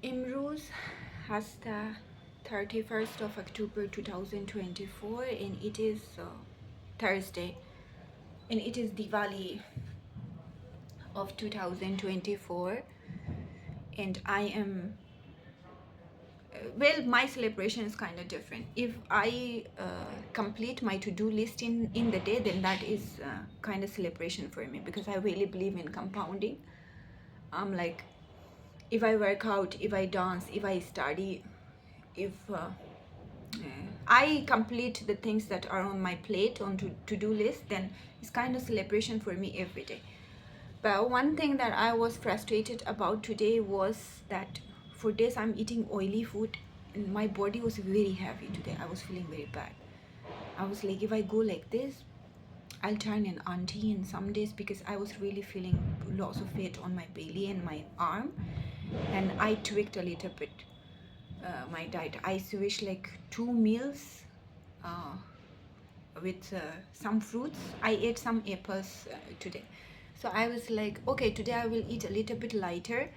Imroz has the 31st of October 2024 and it is Thursday and it is Diwali of 2024 and I am well, my celebration is kind of different. If I complete my to-do list in the day, then that is kind of celebration for me because I really believe in compounding. I'm like, if I work out, if I dance, if I study, if I complete the things that are on my plate on to-do list, then it's kind of celebration for me every day. But one thing that I was frustrated about today was that for days I'm eating oily food and my body was very heavy today. I was feeling very bad. I was like, if I go like this, I'll turn an auntie in some days because I was really feeling lots of fat on my belly and my arm, and I tweaked a little bit my diet. I switched like 2 meals uh, with some fruits. I ate some apples today. So I was like, okay, today I will eat a little bit lighter.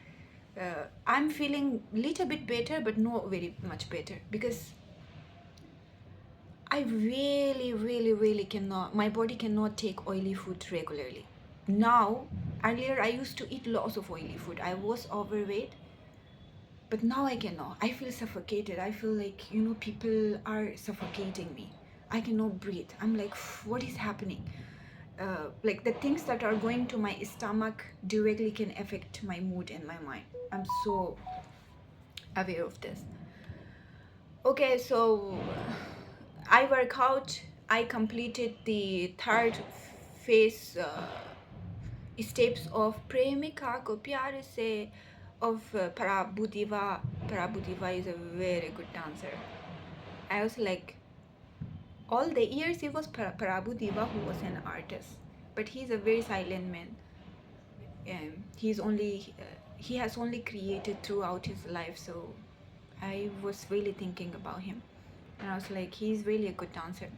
I'm feeling little bit better, but not very much better because I really cannot, my body cannot take oily food regularly. Now, earlier I used to eat lots of oily food. I was overweight, but now I cannot. I feel suffocated. I feel like, people are suffocating me. I cannot breathe. I'm like, what is happening? Like the things that are going to my stomach directly can affect my mood and my mind. I'm so aware of this. Okay, so I work out. I completed the third phase steps of Premika ko pyare se of Parabudiva. Parabudiva is a very good dancer. I was like, all the years it was Parabudiva who was an artist, but he's a very silent man. He has only created throughout his life, so I was really thinking about him, and I was like, he's really a good dancer.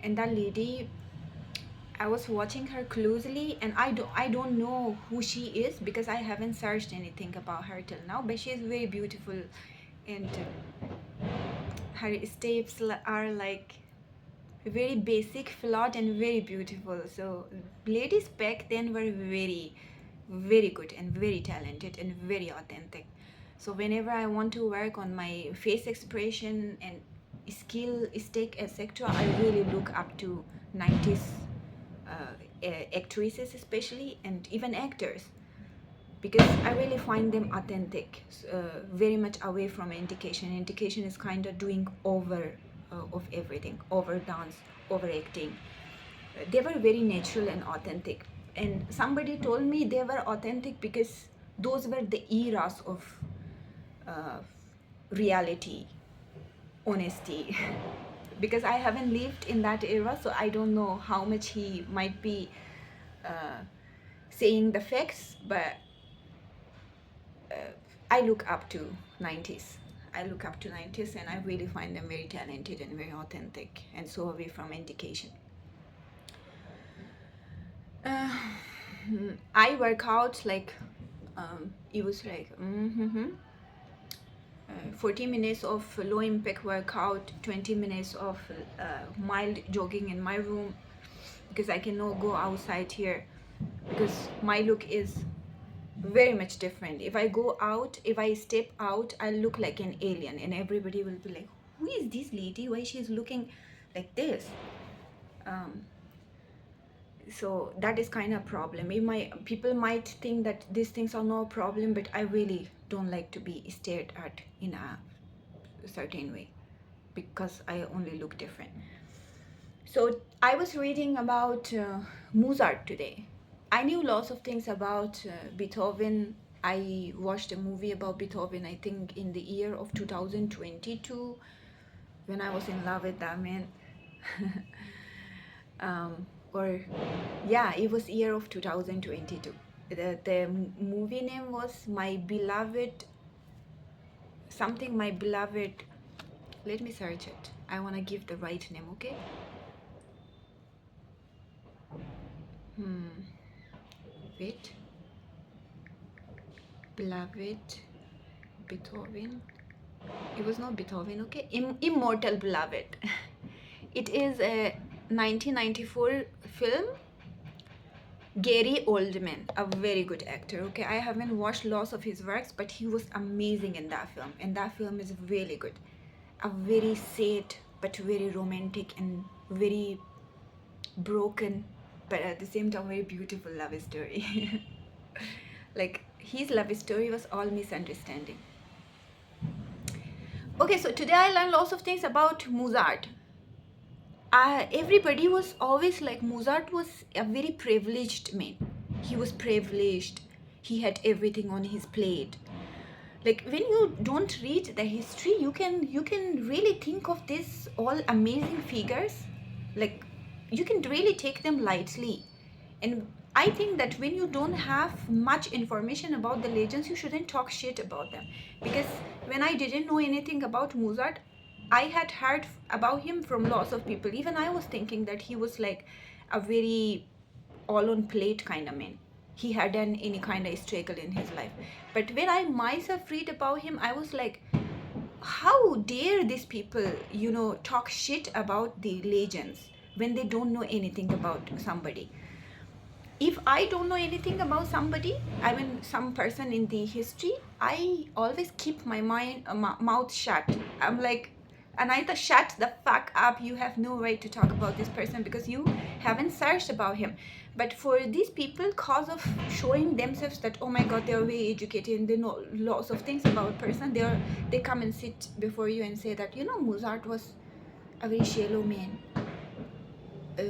And that lady, I was watching her closely, and I don't know who she is because I haven't searched anything about her till now, but she is very beautiful, and her steps are like very basic, flawed, and very beautiful. So ladies back then were very good and very talented and very authentic. So whenever I want to work on my face expression and skill stick, etc., I really look up to 90s actresses especially, and even actors, because I really find them authentic, very much away from indication. Indication is kind of doing over of everything, over dance, over acting. They were very natural and authentic. And somebody told me they were authentic because those were the eras of uh, reality, honesty. Because I haven't lived in that era, so I don't know how much he might be uh, saying the facts, but I look up to 90s. I look up to 90s and I really find them very talented and very authentic and so away from indication. Uh, I work out like, it was like 40 minutes of low impact workout, 20 minutes of mild jogging in my room because I cannot go outside here because my look is very much different. If I go out, if I step out, I look like an alien and everybody will be like, who is this lady? Why she's looking like this? Um, so that is kind of a problem. People might think that these things are no problem, but I really don't like to be stared at in a certain way because I only look different. So I was reading about Mozart today. I knew lots of things about Beethoven. I watched a movie about Beethoven, I think in the year of 2022, when I was in love with that man. Or yeah, it was year of 2022. The movie name was My Beloved, something My Beloved. Let me search it. I want to give the right name, okay? Wait. Beloved Beethoven. It was not Beethoven, okay? Immortal Beloved. It is a 1994 film. Gary Oldman, a very good actor, okay? I haven't watched lots of his works, but he was amazing in that film, and that film is really good. A very sad, but very romantic and very broken, but at the same time, very beautiful love story. Like, his love story was all misunderstanding. Okay, so today I learned lots of things about Mozart. Everybody was always like Mozart was a very privileged man. He was privileged. He had everything on his plate. Like when you don't read the history, you can really think of this all amazing figures. Like you can really take them lightly. And I think that when you don't have much information about the legends, you shouldn't talk shit about them. Because when I didn't know anything about Mozart, I had heard about him from lots of people. Even I was thinking that he was like a very all on plate kind of man. He hadn't any kind of struggle in his life. But when I myself read about him, I was like, how dare these people, talk shit about the legends when they don't know anything about somebody? If I don't know anything about somebody, I mean some person in the history, I always keep my mouth shut. I'm like, Anita, shut the fuck up. You have no right to talk about this person because you haven't searched about him. But for these people, cause of showing themselves that, oh my god, they are very educated and they know lots of things about person, they come and sit before you and say that, Mozart was a very shallow man, uh,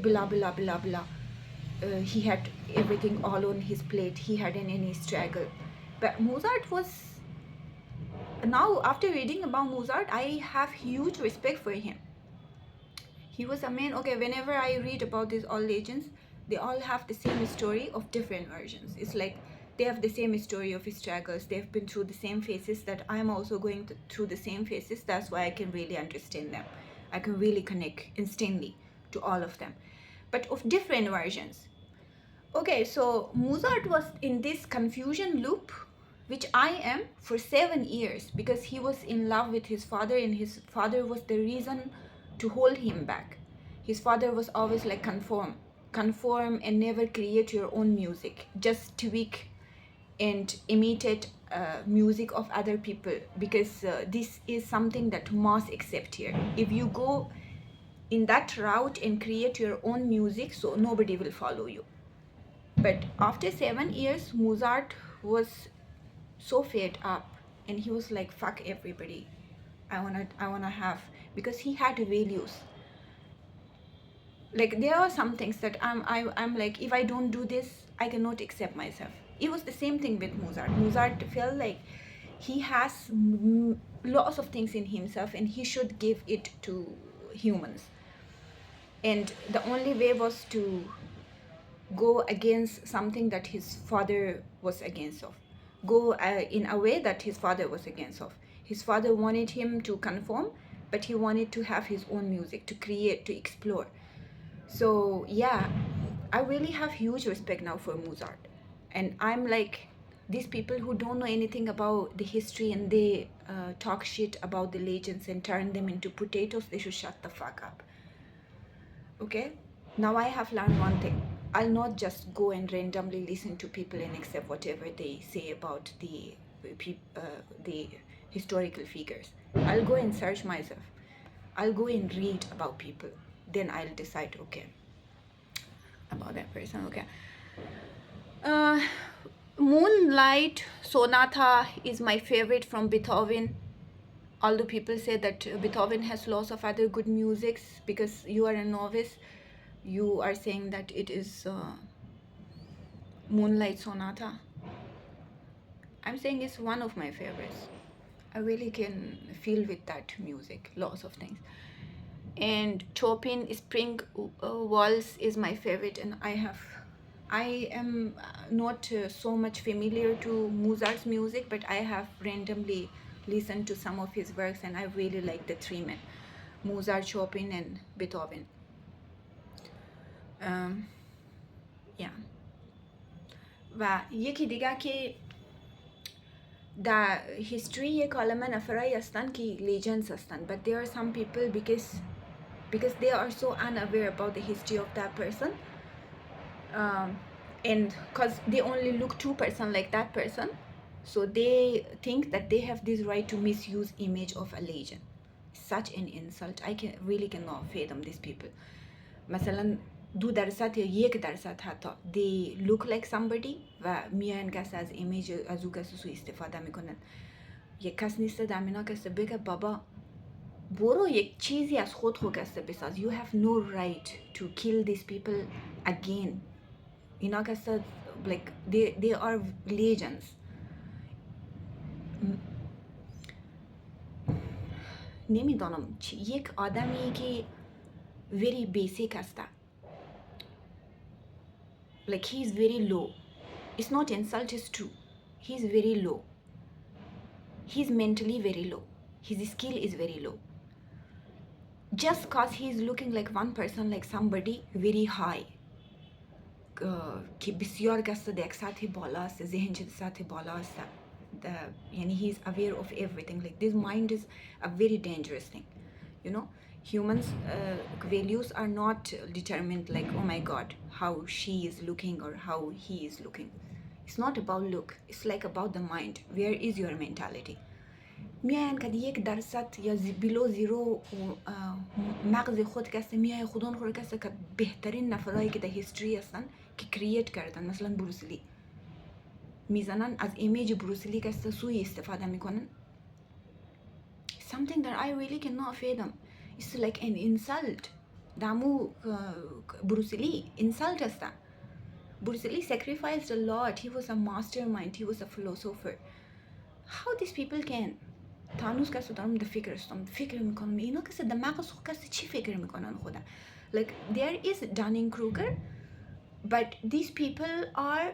blah blah blah blah. He had everything all on his plate. He hadn't any struggle. But Mozart was, now after reading about Mozart, I have huge respect for him. He was a man, okay, whenever I read about these all legends, they all have the same story of different versions. It's like they have the same story of struggles. They've been through the same phases that I'm also going through the same phases. That's why I can really understand them. I can really connect instantly to all of them, but of different versions. Okay, so Mozart was in this confusion loop, which I am for 7 years, because he was in love with his father, and his father was the reason to hold him back. His father was always like, conform and never create your own music. Just tweak and imitate music of other people, because this is something that must accept here. If you go in that route and create your own music, so nobody will follow you. But after 7 years, Mozart was so fed up, and he was like, "Fuck everybody! I wanna have," because he had values. Like there are some things that I'm like, if I don't do this, I cannot accept myself. It was the same thing with Mozart. Mozart felt like he has lots of things in himself, and he should give it to humans. And the only way was to go against something that his father was against of, go in a way that his father was against of. His father wanted him to conform, but he wanted to have his own music, to create, to explore. So yeah, I really have huge respect now for Mozart. And I'm like, these people who don't know anything about the history and they talk shit about the legends and turn them into potatoes, they should shut the fuck up. Okay, now I have learned one thing. I'll not just go and randomly listen to people and accept whatever they say about the historical figures. I'll go and search myself. I'll go and read about people. Then I'll decide, okay, about that person. Okay. Uh, Moonlight Sonata is my favorite from Beethoven. Although people say that Beethoven has lots of other good musics, because you are a novice, you are saying that it is Moonlight Sonata. I'm saying it's one of my favorites. I really can feel with that music, lots of things. And Chopin Spring Waltz is my favorite, and I am not so much familiar to Mozart's music, but I have randomly listened to some of his works, and I really like the three men, Mozart, Chopin, and Beethoven. Yeah. و یکی دیگه که the history ye kalama nafarai astan ki legends astan, but there are some people because they are so unaware about the history of that person, um, and because they only look 2% like that person, so they think that they have this right to misuse image of a legend. Such an insult. I can really cannot fathom these people. مثلا 2% یا 1% حتی they look like somebody و میان کس از ایمیج از او کس سو استفاده میکنن. یک کس نیست در مینا کس بگه بابا برو یک چیزی از خود خود کس بساز. You have no right to kill these people again. اینا کس like they are legends. نمیدانم یک آدمی که very basic هسته، like he's very low. It's not insult, it's true. He's very low. He's mentally very low. His skill is very low. Just cause he's looking like one person, like somebody very high. که بسیار قصد یک سطح بالا است، ذهن چه سطح بالا است. یعنی he's aware of everything. Like this mind is a very dangerous thing. You know, humans values are not determined like, oh my god, how she is looking or how he is looking. It's not about look. It's like about the mind. Where is your mentality? میاین که 1% یا بیلو زیرو مغز خود کسی میای خودون خود کسی که بهترین نفرهایی که در هیستری هستن که کرییت کردن، مثلا بروسلی میزنن از ایمیج بروسلی کسی سوی استفاده میکنن. Something that I really cannot fathom. It's like an insult. دامو بروسلی insult هستن. بروسلی sacrificed a lot. He was a mastermind. He was a philosopher. How these people can تانوس کسی دارم ده فکر میکنم اینا کسی ده مغز خود کسی چی فکر میکنن خدا. Like there is Dunning-Kruger, but these people are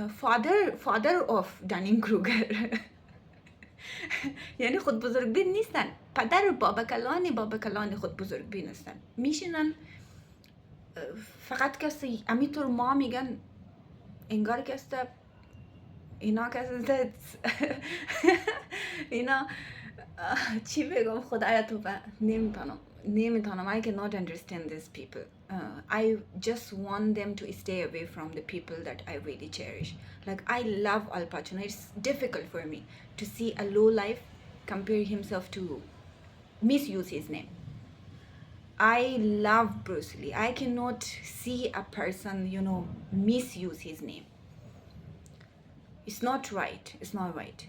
father of Dunning-Kruger. یعنی خود بزرگبین نیستن، پدر بابا کلان خود بزرگبین هستن. میشینن فقط کسی امیطور ما میگن انگار کسی اینا کسی اینا چی بگم خدایا تو نمیتونم. I cannot understand these people. I just want them to stay away from the people that I really cherish. Like I love Al Pacino. It's difficult for me to see a low life compare himself to misuse his name. I love Bruce Lee. I cannot see a person, you know, misuse his name. It's not right. It's not right.